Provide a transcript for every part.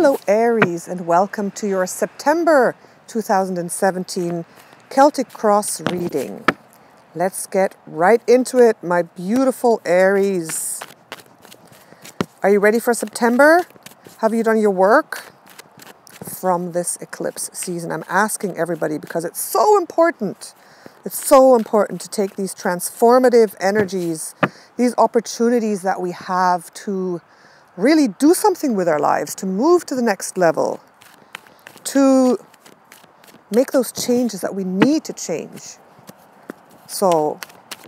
Hello Aries, and welcome to your September 2017 Celtic Cross reading. Let's get right into it, my beautiful Aries. Are you ready for September? Have you done your work from this eclipse season? I'm asking everybody because it's so important. It's so important to take these transformative energies, these opportunities that we have to really do something with our lives, to move to the next level, to make those changes that we need to change. So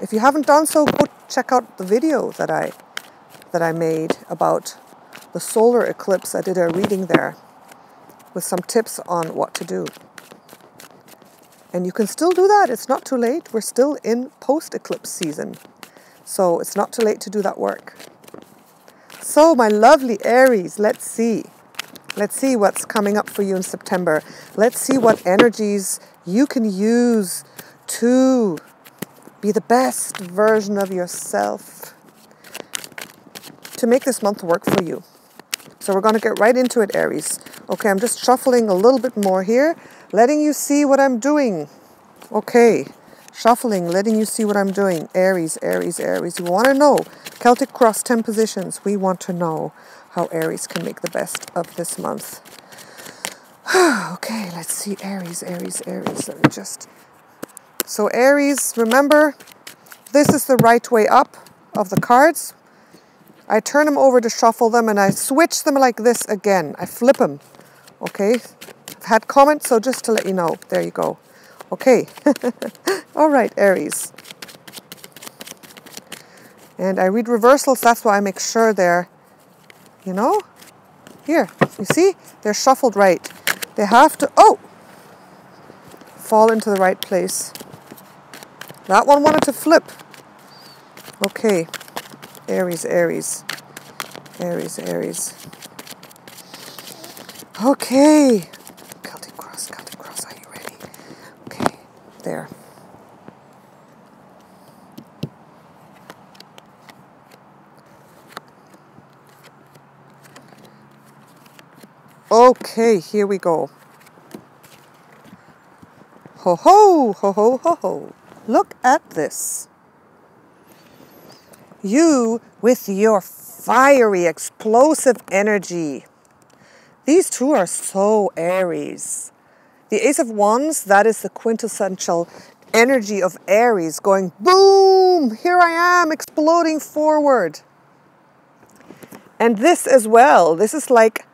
if you haven't done so, go check out the video that I made about the solar eclipse. I did a reading there with some tips on what to do. And you can still do that. It's not too late. We're still in post-eclipse season. So it's not too late to do that work. So my lovely Aries, let's see. Let's see what's coming up for you in September. Let's see what energies you can use to be the best version of yourself, to make this month work for you. So we're going to get right into it, Aries. Okay, I'm just shuffling a little bit more here, letting you see what I'm doing. Okay, shuffling, letting you see what I'm doing. Aries, Aries, Aries. You want to know Celtic Cross 10 positions. We want to know how Aries can make the best of this month. Okay, let's see. Aries, Aries, Aries. Let me just... So Aries, remember, this is the right way up of the cards. I turn them over to shuffle them and I switch them like this again. I flip them. Okay, I've had comments, so just to let you know. There you go. Okay. All right, Aries. And I read reversals. That's why I make sure they're, you know, here. You see? They're shuffled right. They have to, fall into the right place. That one wanted to flip. Okay. Aries, Aries. Aries, Aries. Okay. Celtic Cross, are you ready? Okay, there. Okay, here we go. Ho ho, ho ho, ho ho. Look at this. You with your fiery, explosive energy. These two are so Aries. The Ace of Wands, that is the quintessential energy of Aries, going boom, here I am, exploding forward. And this as well, this is like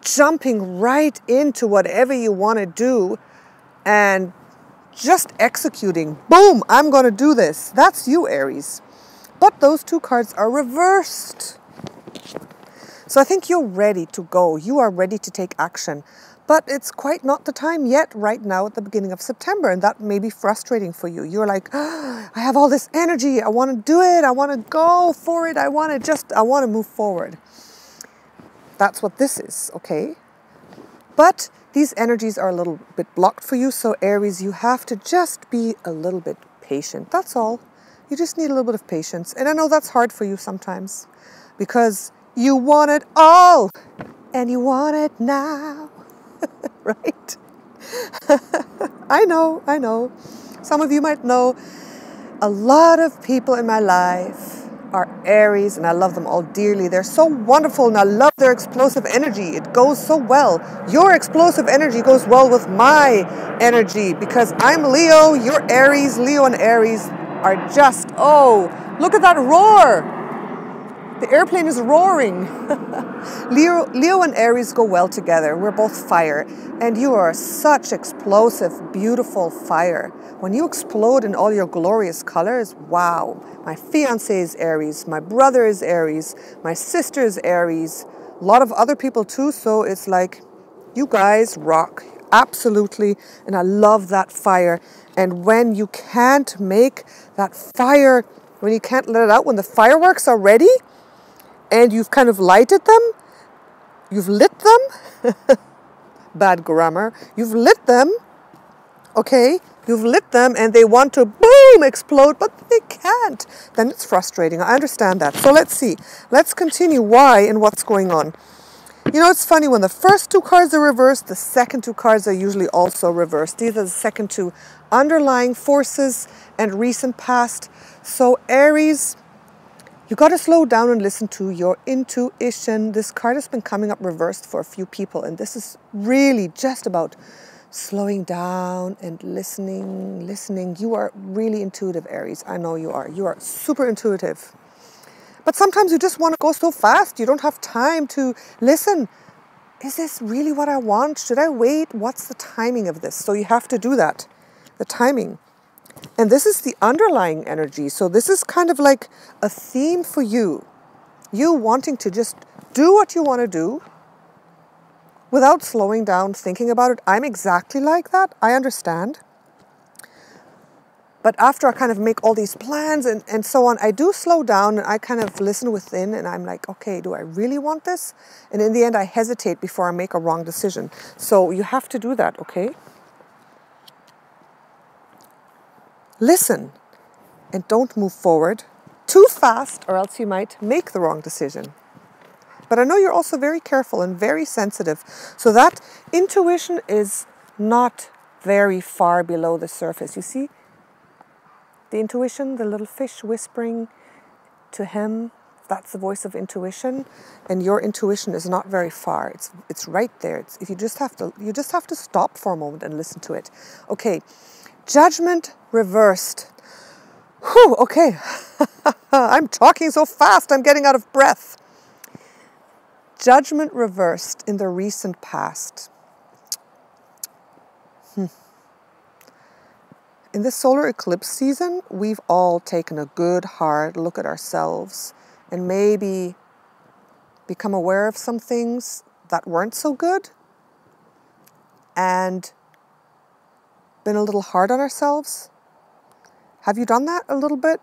jumping right into whatever you want to do and just executing. Boom, I'm going to do this. That's you, Aries. But those two cards are reversed. So I think you're ready to go. You are ready to take action. But it's quite not the time yet right now at the beginning of September. And that may be frustrating for you. You're like, I have all this energy. I want to do it. I want to go for it. I want to move forward. That's what this is, okay? But these energies are a little bit blocked for you. So Aries, you have to just be a little bit patient. That's all. You just need a little bit of patience. And I know that's hard for you sometimes because you want it all and you want it now, right? I know. Some of you might know a lot of people in my life are Aries, and I love them all dearly. They're so wonderful, and I love their explosive energy. It goes so well. Your explosive energy goes well with my energy because I'm Leo, you're Aries. Leo and Aries are just, look at that roar. The airplane is roaring. Leo and Aries go well together. We're both fire, and you are such explosive, beautiful fire. When you explode in all your glorious colors, wow. My fiancé is Aries, my brother is Aries, my sister is Aries, a lot of other people too, so it's like, you guys rock, absolutely, and I love that fire. And when you can't make that fire, when you can't let it out, when the fireworks are ready, and you've kind of lighted them, you've lit them, bad grammar, you've lit them, okay, you've lit them and they want to boom, explode, but they can't. Then it's frustrating. I understand that. So let's see. Let's continue why and what's going on. You know, it's funny, when the first two cards are reversed, the second two cards are usually also reversed. These are the second two underlying forces and recent past. So Aries, you got to slow down and listen to your intuition. This card has been coming up reversed for a few people, and this is really just about slowing down and listening. You are really intuitive, Aries. I know you are. You are super intuitive. But sometimes you just want to go so fast. You don't have time to listen. Is this really what I want? Should I wait? What's the timing of this? So you have to do that, the timing. And this is the underlying energy. So this is kind of like a theme for you. You wanting to just do what you want to do without slowing down, thinking about it. I'm exactly like that. I understand. But after I kind of make all these plans and so on, I do slow down and I kind of listen within and I'm like, okay, do I really want this? And in the end, I hesitate before I make a wrong decision. So you have to do that, okay? Listen and don't move forward too fast or else you might make the wrong decision. But I know you're also very careful and very sensitive. So that intuition is not very far below the surface. You see? The intuition, the little fish whispering to him, that's the voice of intuition. And your intuition is not very far. It's right there. If you just have to stop for a moment and listen to it. Okay. Judgment reversed. Whew, okay. I'm talking so fast, I'm getting out of breath. Judgment reversed in the recent past. In this solar eclipse season, we've all taken a good hard look at ourselves and maybe become aware of some things that weren't so good and been a little hard on ourselves. Have you done that a little bit?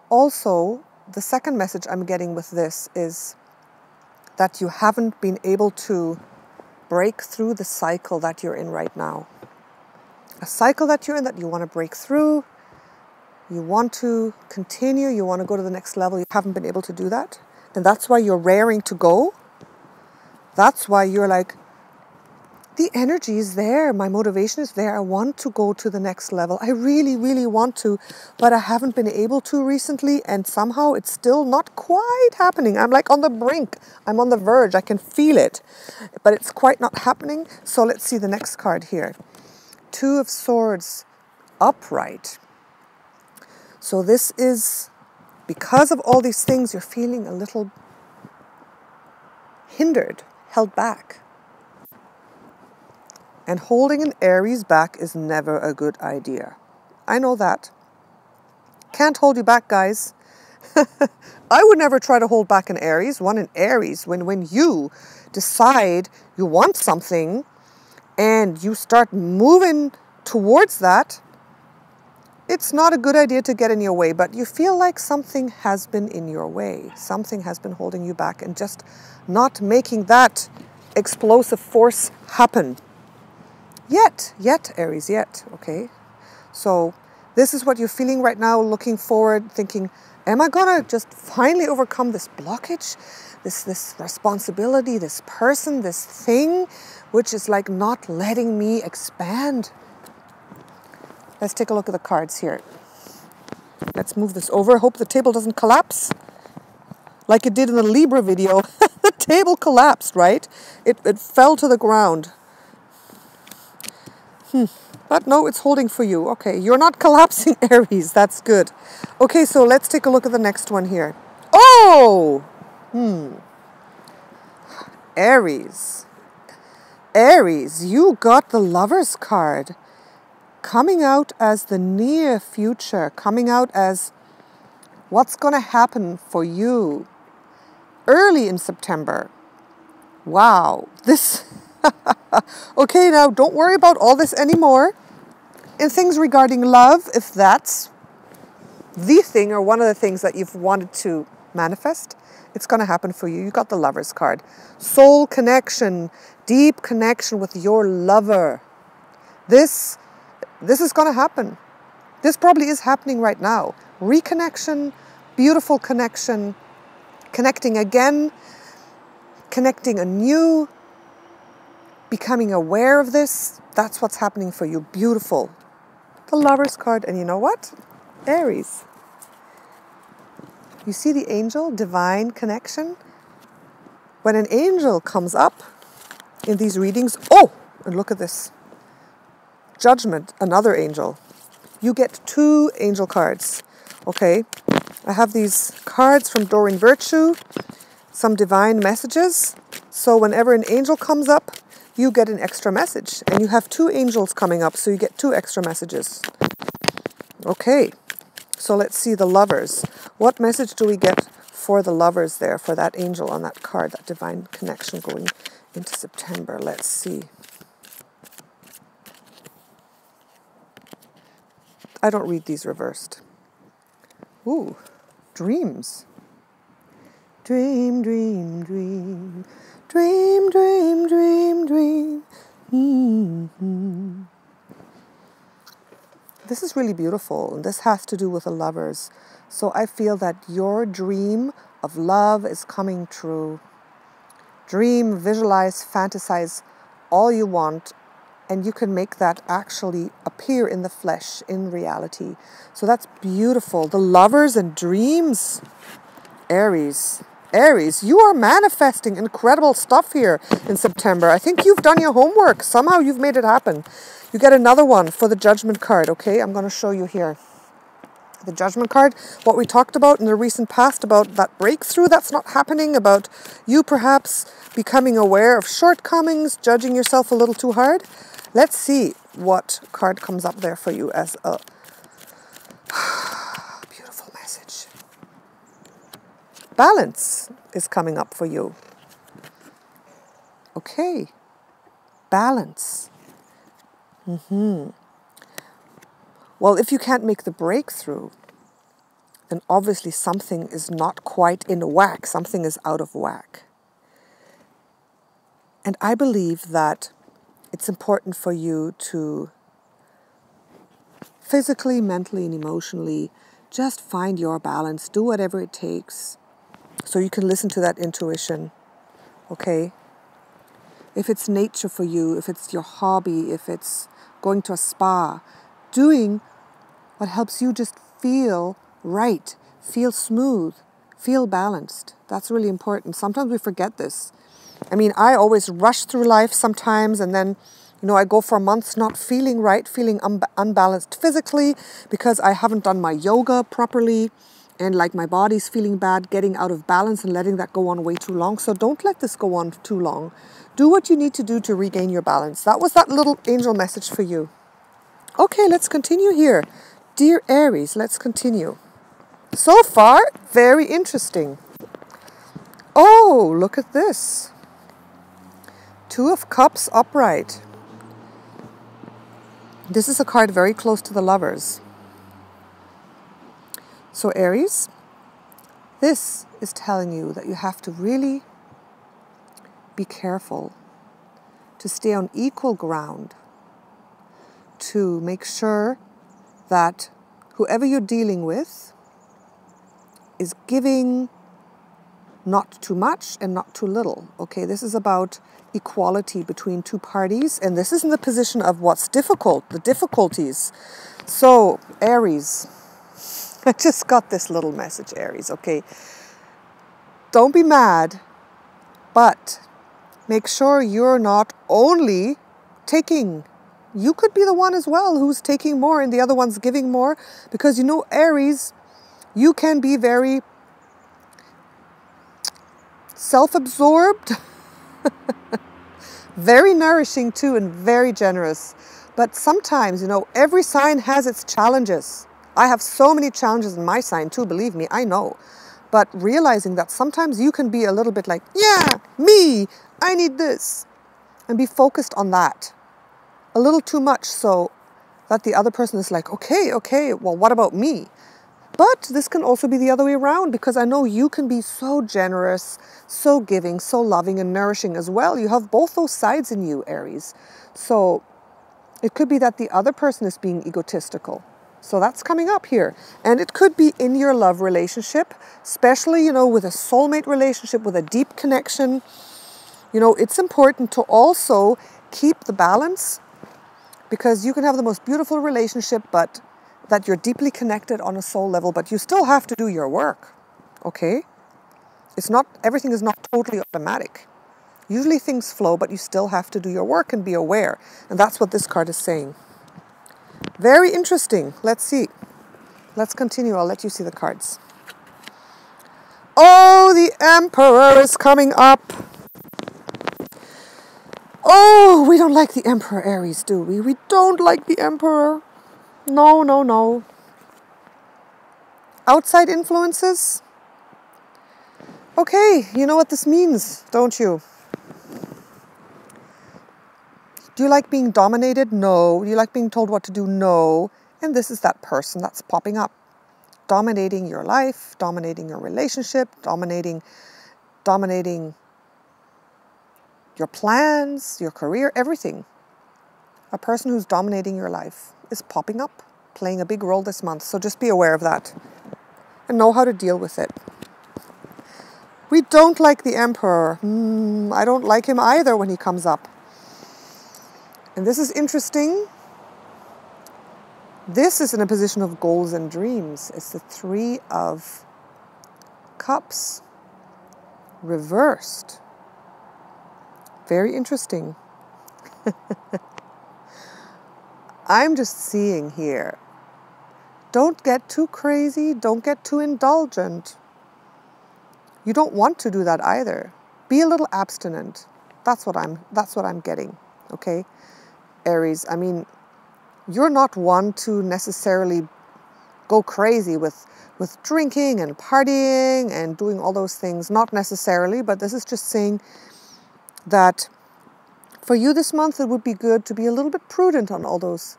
Also, the second message I'm getting with this is that you haven't been able to break through the cycle that you're in right now. A cycle that you're in that you want to break through, you want to continue, you want to go to the next level, you haven't been able to do that. And that's why you're raring to go. That's why you're like, the energy is there, my motivation is there, I want to go to the next level. I really, really want to, but I haven't been able to recently, and somehow it's still not quite happening. I'm like on the brink, I'm on the verge, I can feel it, but it's quite not happening. So let's see the next card here. Two of Swords, upright. So this is, because of all these things, you're feeling a little hindered, held back. And holding an Aries back is never a good idea. I know that. Can't hold you back, guys. I would never try to hold back an Aries. An Aries, when you decide you want something and you start moving towards that, it's not a good idea to get in your way, but you feel like something has been in your way. Something has been holding you back and just not making that explosive force happen. Yet, Aries, yet, okay? So this is what you're feeling right now, looking forward, thinking, am I gonna just finally overcome this blockage, this responsibility, this person, this thing, which is like not letting me expand? Let's take a look at the cards here. Let's move this over. Hope the table doesn't collapse like it did in the Libra video. The table collapsed, right? It fell to the ground. But no, it's holding for you. Okay, you're not collapsing, Aries. That's good. Okay, so let's take a look at the next one here. Oh! Aries. Aries, you got the Lover's card. Coming out as the near future. Coming out as what's going to happen for you. Early in September. Wow. This... Okay, now don't worry about all this anymore. And things regarding love, if that's the thing or one of the things that you've wanted to manifest, it's going to happen for you. You got the Lover's card. Soul connection, deep connection with your lover. This is going to happen. This probably is happening right now. Reconnection, beautiful connection, connecting again. connecting anew, becoming aware of this. That's what's happening for you. Beautiful. The Lovers card. And you know what? Aries. You see the angel, divine connection? When an angel comes up in these readings, oh, and look at this. Judgment, another angel. You get 2 angel cards. Okay, I have these cards from Doreen Virtue, some divine messages. So whenever an angel comes up, you get an extra message. And you have 2 angels coming up, so you get 2 extra messages. Okay, so let's see the Lovers. What message do we get for the Lovers there, for that angel on that card, that divine connection going into September? Let's see. I don't read these reversed. Ooh, dreams. Dream, dream, dream. Dream, dream, dream, dream. Mm-hmm. This is really beautiful, and this has to do with the Lovers. So I feel that your dream of love is coming true. Dream, visualize, fantasize all you want, and you can make that actually appear in the flesh, in reality. So that's beautiful. The Lovers and dreams. Aries. Aries, you are manifesting incredible stuff here in September. I think you've done your homework. Somehow you've made it happen. You get another one for the Judgment card, okay? I'm going to show you here. The Judgment card, what we talked about in the recent past about that breakthrough that's not happening, about you perhaps becoming aware of shortcomings, judging yourself a little too hard. Let's see what card comes up there for you as a beautiful message. Balance is coming up for you. Okay. Balance. Well, if you can't make the breakthrough, then obviously something is not quite in whack. Something is out of whack. And I believe that it's important for you to physically, mentally, and emotionally just find your balance. Do whatever it takes so you can listen to that intuition, okay? If it's nature for you, if it's your hobby, if it's going to a spa, doing what helps you just feel right, feel smooth, feel balanced. That's really important. Sometimes we forget this. I mean, I always rush through life sometimes, and then, you know, I go for months not feeling right, feeling unbalanced physically because I haven't done my yoga properly, and like my body's feeling bad, getting out of balance and letting that go on way too long. So don't let this go on too long. Do what you need to do to regain your balance. That was that little angel message for you. Okay, let's continue here. Dear Aries, let's continue. So far, very interesting. Oh, look at this. 2 of Cups upright. This is a card very close to the Lovers. So Aries, this is telling you that you have to really be careful to stay on equal ground, to make sure that whoever you're dealing with is giving not too much and not too little. Okay, this is about equality between 2 parties, and this is in the position of what's difficult, the difficulties. So, Aries, I just got this little message, Aries, okay? Don't be mad, but make sure you're not only taking. You could be the one as well who's taking more and the other one's giving more, because you know, Aries, you can be very self-absorbed, very nourishing too, and very generous. But sometimes, you know, every sign has its challenges. I have so many challenges in my sign too, believe me, I know. But realizing that sometimes you can be a little bit like, yeah, me, I need this. And be focused on that. A little too much so that the other person is like, okay, well, what about me? But this can also be the other way around, because I know you can be so generous, so giving, so loving and nourishing as well. You have both those sides in you, Aries. So it could be that the other person is being egotistical. So that's coming up here. And it could be in your love relationship, especially, you know, with a soulmate relationship, with a deep connection. You know, it's important to also keep the balance, because you can have the most beautiful relationship, but that you're deeply connected on a soul level, but you still have to do your work, okay? Everything is not totally automatic. Usually things flow, but you still have to do your work and be aware. And that's what this card is saying. Very interesting. Let's see. Let's continue. I'll let you see the cards. Oh, the Emperor is coming up. Oh, we don't like the Emperor, Aries, do we? We don't like the Emperor. No, no, no. Outside influences? Okay, you know what this means, don't you? Do you like being dominated? No. Do you like being told what to do? No. And this is that person that's popping up. Dominating your life, dominating your relationship, dominating your plans, your career, everything. A person who's dominating your life is popping up, playing a big role this month. So just be aware of that and know how to deal with it. We don't like the Emperor. I don't like him either when he comes up. And this is interesting. This is in a position of goals and dreams. It's the Three of Cups reversed. Very interesting. I'm just seeing here. Don't get too crazy. Don't get too indulgent. You don't want to do that either. Be a little abstinent. That's what I'm getting. Okay, Aries. I mean, you're not one to necessarily go crazy with drinking and partying and doing all those things. Not necessarily, but this is just saying that for you this month, it would be good to be a little bit prudent on all those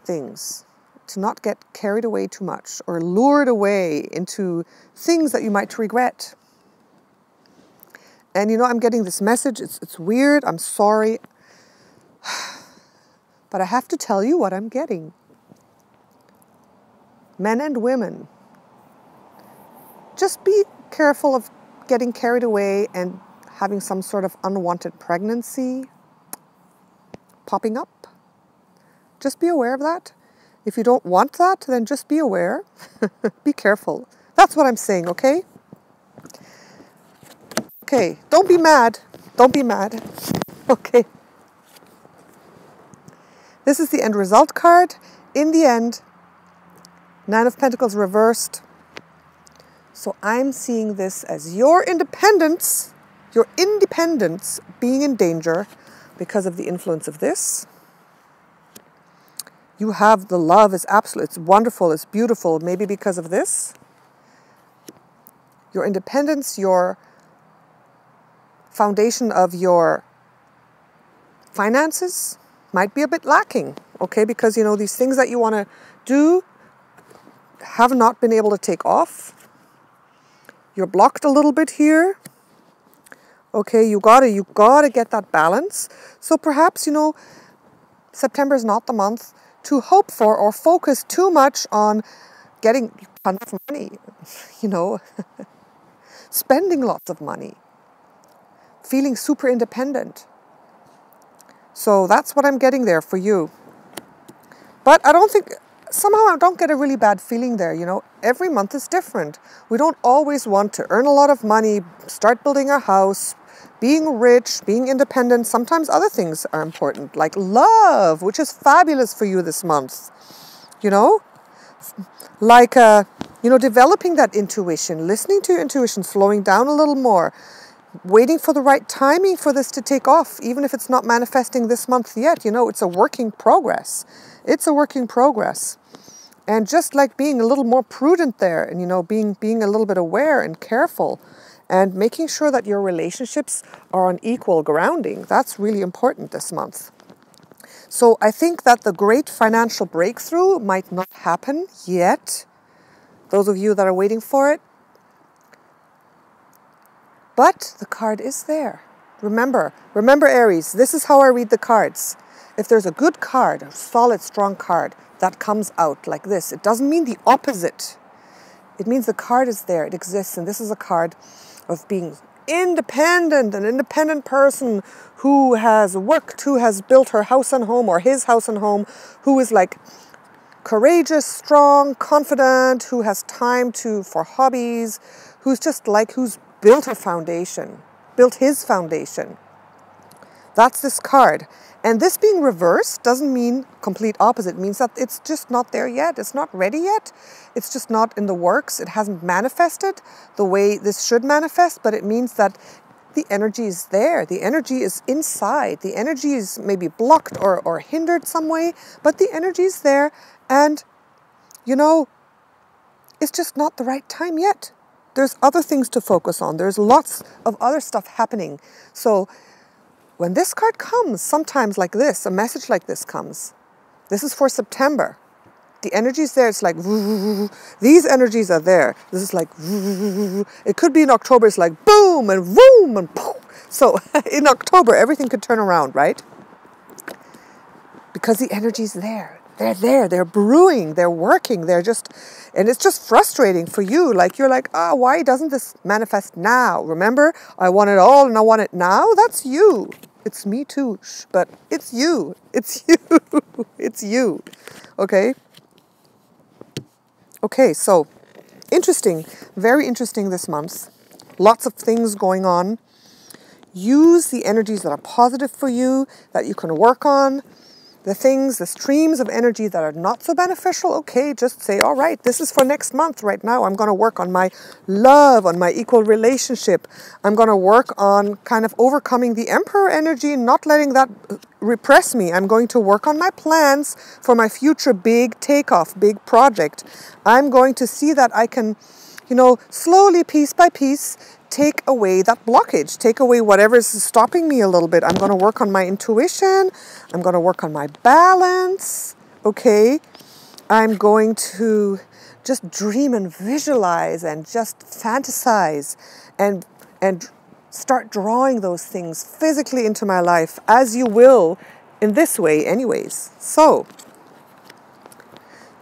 things, to not get carried away too much or lured away into things that you might regret. And you know, I'm getting this message. It's weird. I'm sorry. But I have to tell you what I'm getting. Men and women, just be careful of getting carried away and having some sort of unwanted pregnancy popping up. Just be aware of that. If you don't want that, then just be aware. Be careful. That's what I'm saying, okay? Okay, don't be mad. Don't be mad. Okay. This is the end result card. In the end, Nine of Pentacles reversed. So I'm seeing this as your independence being in danger because of the influence of this. You have the love is absolute, it's wonderful, it's beautiful, maybe because of this. Your independence, your foundation of your finances might be a bit lacking, okay? Because, you know, these things that you want to do have not been able to take off. You're blocked a little bit here. Okay, you gotta get that balance. So perhaps, you know, September is not the month to hope for or focus too much on getting tons of money, you know, spending lots of money, feeling super independent. So that's what I'm getting there for you. But somehow I don't get a really bad feeling there, you know. Every month is different. We don't always want to earn a lot of money, start building a house, being rich, being independent. Sometimes other things are important, like love, which is fabulous for you this month, you know. Like, you know, developing that intuition, listening to your intuition, slowing down a little more, waiting for the right timing for this to take off, even if it's not manifesting this month yet. You know, it's a work in progress. It's a work in progress. And just like being a little more prudent there and, you know, being a little bit aware and careful and making sure that your relationships are on equal grounding. That's really important this month. So I think that the great financial breakthrough might not happen yet. Those of you that are waiting for it. But the card is there. Remember Aries, this is how I read the cards. If there's a good card, a solid, strong card that comes out like this, it doesn't mean the opposite. It means the card is there, it exists, and this is a card of being independent, an independent person who has worked, who has built her house and home or his house and home, who is like courageous, strong, confident, who has time for hobbies, who's just like, who's built her foundation, built his foundation. That's this card. And this being reversed doesn't mean complete opposite. It means that it's just not there yet. It's not ready yet. It's just not in the works. It hasn't manifested the way this should manifest, but it means that the energy is there. The energy is inside. The energy is maybe blocked or hindered some way, but the energy is there. And, you know, it's just not the right time yet. There's other things to focus on. There's lots of other stuff happening. So when this card comes, sometimes like this, a message like this comes. This is for September. The energy is there. It's like, these energies are there. This is like, it could be in October. It's like boom and boom and poof. So in October, everything could turn around, right? Because the energy is there. They're there. They're brewing. They're working. They're just, and it's just frustrating for you. Like, you're like, ah, why doesn't this manifest now? Remember, I want it all and I want it now. That's you. It's me too, but it's you. It's you. It's you. Okay? Okay, so interesting. Very interesting this month. Lots of things going on. Use the energies that are positive for you, that you can work on. The things, the streams of energy that are not so beneficial, okay, just say, all right, this is for next month. Right now, I'm going to work on my love, on my equal relationship. I'm going to work on kind of overcoming the Emperor energy, not letting that repress me. I'm going to work on my plans for my future big takeoff, big project. I'm going to see that I can, you know, slowly, piece by piece, take away that blockage, take away whatever is stopping me a little bit. I'm going to work on my intuition. I'm going to work on my balance. Okay. I'm going to just dream and visualize and just fantasize and start drawing those things physically into my life, as you will in this way anyways. So,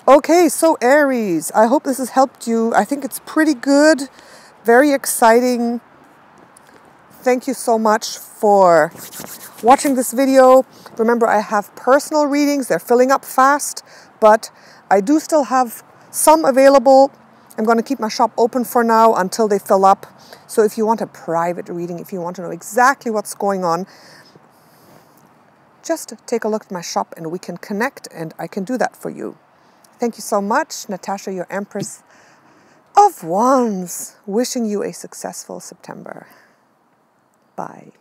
okay, so Aries, I hope this has helped you. I think it's pretty good. Very exciting. Thank you so much for watching this video. Remember, I have personal readings. They're filling up fast, but I do still have some available. I'm going to keep my shop open for now until they fill up. So if you want a private reading, if you want to know exactly what's going on, just take a look at my shop and we can connect, and I can do that for you. Thank you so much. Natasha, your Empress of Wands, wishing you a successful September. Bye.